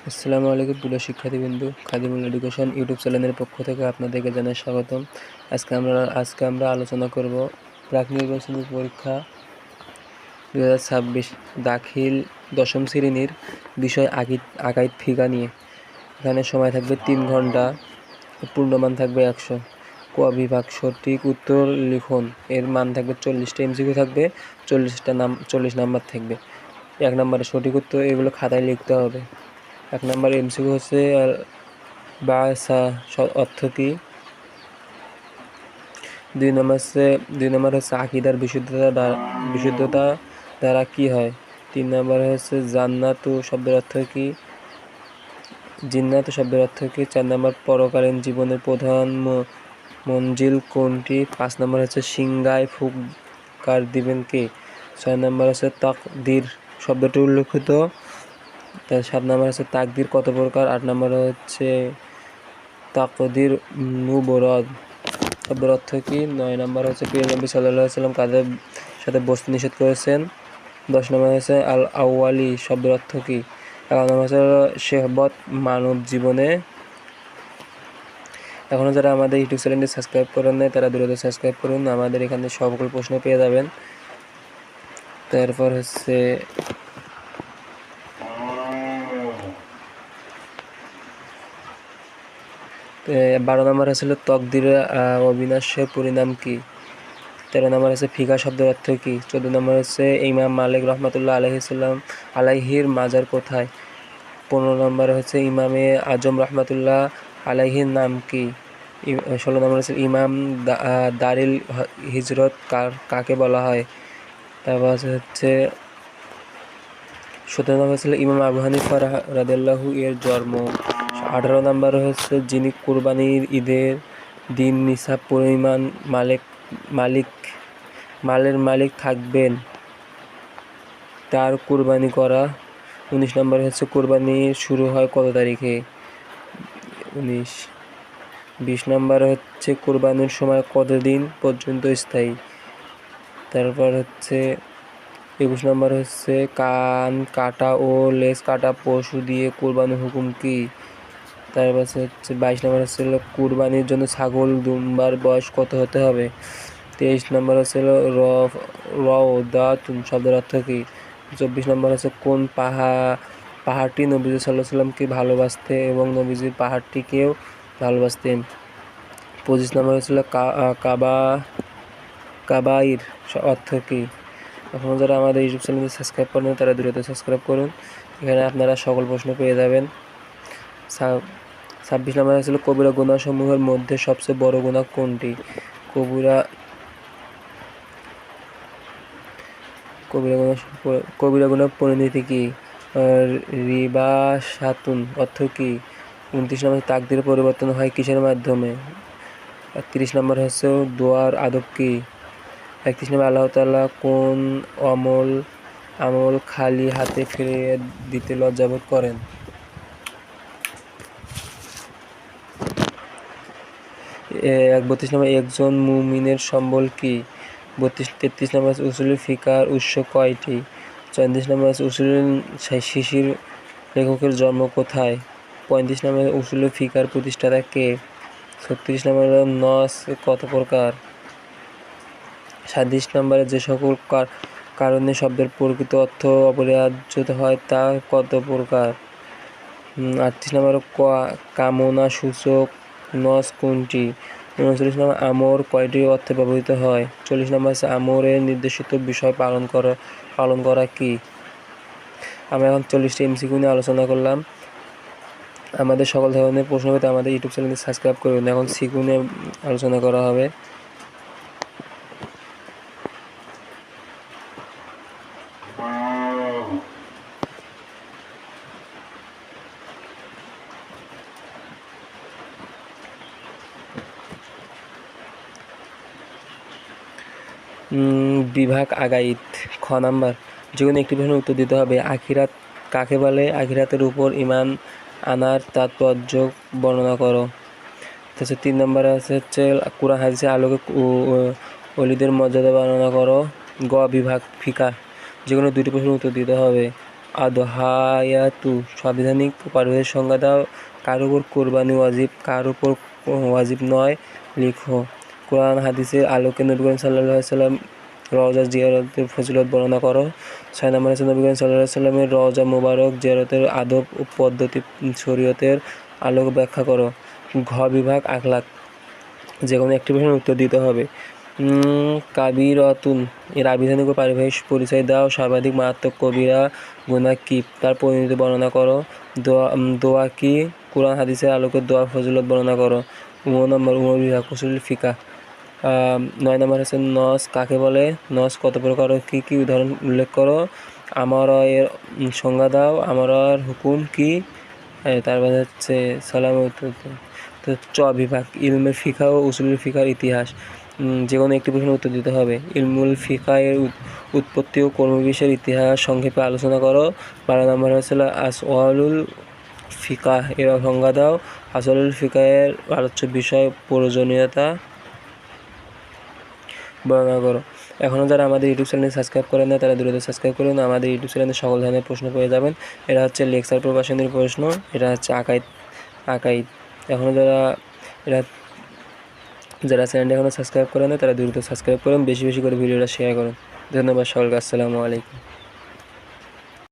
আসসালামু আলাইকুম প্রিয় শিক্ষার্থীবৃন্দ, খাদিমুল এডুকেশন ইউটিউব চ্যানেলের পক্ষ থেকে আপনাদেরকে জানাই স্বাগতম। আজকে আমরা আলোচনা করব প্রাক নির্বাচনী পরীক্ষা 2026 দাখিল দশম শ্রেণীর বিষয় আকাইদ ফিকা নিয়ে। এখানে সময় থাকবে 3 ঘন্টা, পূর্ণমান থাকবে 100। ক বিভাগ সঠিক উত্তর লিখুন। এর মান থাকবে 40টা, এমসিকিউ থাকবে 40 নাম্বার থাকবে। 1 নম্বরে সঠিক উত্তর, এগুলো খাতায় লিখতে হবে। 1 নম্বর এমসিকিউ হচ্ছে বাসা অর্থ কী। 2 নম্বর হচ্ছে আকীদার বিশুদ্ধতা দ্বারা কি হয়। 3 নম্বর হচ্ছে জান্নাত শব্দের অর্থ কী, জিন্নাত শব্দের অর্থ কী। 4 নম্বর পরকালীন জীবনের প্রধান মঞ্জিল কোনটি। 5 নম্বর হচ্ছে সিংগায় ফুৎকার দিবেন কে। 6 নম্বর হচ্ছে তাকদীর শব্দটি উল্লেখিত। 7 নম্বর হচ্ছে তাকদীর কত প্রকার। 8 নম্বর হচ্ছে তাকদীর মুবরদ শব্দের অর্থ কী। 9 নম্বর হচ্ছে প্রিয় নবী সাল্লাল্লাহু আলাইহি ওয়াসাল্লাম কাদের সাথে বসতে নিষেধ করেছেন। 10 নম্বর হচ্ছে আল আউয়ালি শব্দের অর্থ কী। 11 নম্বর হচ্ছে শেহবত মানব জীবনে। এখনও যারা আমাদের ইউটিউব চ্যানেলটি সাবস্ক্রাইব করেন নাই তারা দ্রুত সাবস্ক্রাইব করুন, আমাদের এখানে সকল প্রশ্ন পেয়ে যাবেন। তারপর হচ্ছে 12 নম্বর হচ্ছিল তকদিরের অবিনাশের পরিণাম কি। 13 নম্বর হচ্ছে ফিকা শব্দের অর্থ কী। 14 নম্বর হচ্ছে ইমাম মালিক রহমাতুল্লাহ আলাইহির মাজার কোথায়। 15 নম্বর হচ্ছে ইমামে আজম রহমাতুল্লাহ আলাইহির নাম কি। 16 নম্বর হচ্ছে ইমাম দারিল হিজরত কাকে বলা হয়। তারপর হচ্ছে 17 নম্বর হচ্ছে ইমাম আবু হানিফা রাদিয়াল্লাহু এর জন্ম। 18 নম্বর হচ্ছে যিনি কুরবানির ঈদের দিন নিসাব পরিমাণ মালের মালিক থাকবেন তার কুরবানি করা। 19 নম্বর হচ্ছে কুরবানি শুরু হয় কত তারিখে, 19। 20 নম্বর হচ্ছে কুরবানির সময় কতদিন পর্যন্ত স্থায়ী। তারপর হচ্ছে 21 নম্বর হচ্ছে কান কাটা ও লেজ কাটা পশু দিয়ে কুরবানির হুকুম কি। তারপর হচ্ছে 22 নম্বর হচ্ছে কুরবানির জন্য ছাগল দুম্বার বয়স কত হতে হবে। 23 নম্বর হচ্ছে রওদাতুন শব্দের অর্থ কী। 24 নম্বর হচ্ছে কোন পাহাড়টি নবীজি সাল্লাল্লাহু আলাইহি ওয়াসাল্লামকে ভালোবাসতে এবং নবীজির পাহাড়টিকেও ভালোবাসতেন। 25 নম্বর হচ্ছিল কাবাইর অর্থ কী। এখন যারা আমাদের ইউটিউব চ্যানেলটি সাবস্ক্রাইব করেন তারা দ্রুত সাবস্ক্রাইব করুন, এখানে আপনারা সকল প্রশ্ন পেয়ে যাবেন। 26 নম্বর হচ্ছিল কবিরা গুনাহ সমূহের মধ্যে সবচেয়ে বড় গুনাহ কোনটি। কবিরা গুনাহ পরিণতি কি। রিবা সাতুন অর্থ কী। 29 নম্বর তাকদীর পরিবর্তন হয় কিসের মাধ্যমে। 30 নম্বর হচ্ছে দোয়ার আদব কী। 31 নম্বর আল্লাহ তাআলা কোন আমল খালি হাতে ফিরিয়ে দিতে লজ্জাবোধ করেন। 32 নম্বর একজন মুমিনের সম্বল কি। 33 নম্বর উসুলুল ফিকার উৎস কয়টি। 34 নম্বর উসুলুল শিশির লেখকের জন্ম কোথায়। 35 নম্বর উসুলুল ফিকার প্রতিষ্ঠাতা কে। 36 নম্বর নস কত প্রকার। 37 নম্বরে যে সকল কারণে শব্দের প্রকৃত অর্থ অপরিহার্য হয় তা কত প্রকার। 38 নম্বর কামনা সূচক নস কোনটি। 39 নম্বর আমর কয়টি অর্থে ব্যবহৃত হয়। 40 নম্বর হচ্ছে আমরের নির্দেশিত বিষয় পালন করা কি। আমরা এখন 40টি এমসিকিউ নিয়ে আলোচনা করলাম। আমাদের সকল ধরনের প্রশ্ন পেতে আমাদের ইউটিউব চ্যানেলটি সাবস্ক্রাইব করুন। এখন সিকিউ নিয়ে আলোচনা করা হবে। বিভাগ আকাইদ। খ নাম্বার যে কোনো একটি প্রশ্নের উত্তর দিতে হবে। আখিরাত কাকে বলে। আখিরাতের উপর ঈমান আনার তাৎপর্য বর্ণনা করো। তাছাড়া 3 নম্বরে হচ্ছে কুরআন হাদিসের আলোকে ওলীদের মর্যাদা বর্ণনা করো। গ বিভাগ ফিকা যে কোনো 2টি প্রশ্নের উত্তর দিতে হবে। আদহায়াতু সাংবিধানিক পারিবারিক সংজ্ঞা দাও। কার উপর কোরবানি ওয়াজিব, কার উপর ওয়াজিব নয় লিখো। কোরআন হাদিসের আলোকে নবী করিম সাল্লাল্লাহু আলাইহি সাল্লাম রওজা জিয়ারতের ফজিলত বর্ণনা করো। 6 নম্বর হচ্ছে নবী করিম সাল্লাল্লাহু আলাইহি সাল্লামের রওজা মুবারক জিয়ারতের আদব ও পদ্ধতি শরীয়তের আলোক ব্যাখ্যা করো। ঘ বিভাগ আখলাক, যে কোনো একটি প্রশ্নের উত্তর দিতে হবে। কাবিরাতুন এর আবিধানিক ও পারিভাষিক পরিচয় দাও। সর্বাধিক মারাত্মক কবিরা গুনাহ কি, তার পরিণতি বর্ণনা করো। দোয়া কি, কোরআন হাদিসের আলোকে দোয়ার ফজিলত বর্ণনা করো। নম্বর উমর বিভাগ উসুলুল ফিকাহ। 9 নম্বর হচ্ছে নস কাকে বলে, নস কত প্রকার, কি কি উদাহরণ উল্লেখ করো। আমারয়ের সংজ্ঞা দাও। আমারয়ের হুকুম কি, তারপরে হচ্ছে সালাম। তো চ বিভাগ ইলমে ফিকা ও উসুলুল ফিকার ইতিহাস, যে কোনো একটি প্রশ্নের উত্তর দিতে হবে। ইলমুল ফিকা এর উৎপত্তি ও কর্মবিষয়ের ইতিহাস সংক্ষেপে আলোচনা করো। 12 নম্বর হচ্ছে আসওয়ালুল ফিকা এর সংজ্ঞা দাও। আসওয়ালুল ফিকা এর আলোচ্য বিষয় প্রয়োজনীয়তা বর্ণনা করো। এখনও যারা আমাদের ইউটিউব চ্যানেল সাবস্ক্রাইব করেন না তারা দ্রুত সাবস্ক্রাইব করুন। আমাদের ইউটিউব চ্যানেলে সকল ধরনের প্রশ্ন পেয়ে যাবেন। এটা হচ্ছে লেকচার প্রবাসনের প্রশ্ন, এটা হচ্ছে আকাইদ। এখনও যারা চ্যানেলটা এখনও সাবস্ক্রাইব করেন না তারা দ্রুত সাবস্ক্রাইব করুন, বেশি বেশি করে ভিডিওটা শেয়ার করুন। ধন্যবাদ সকলকে। আসসালামু আলাইকুম।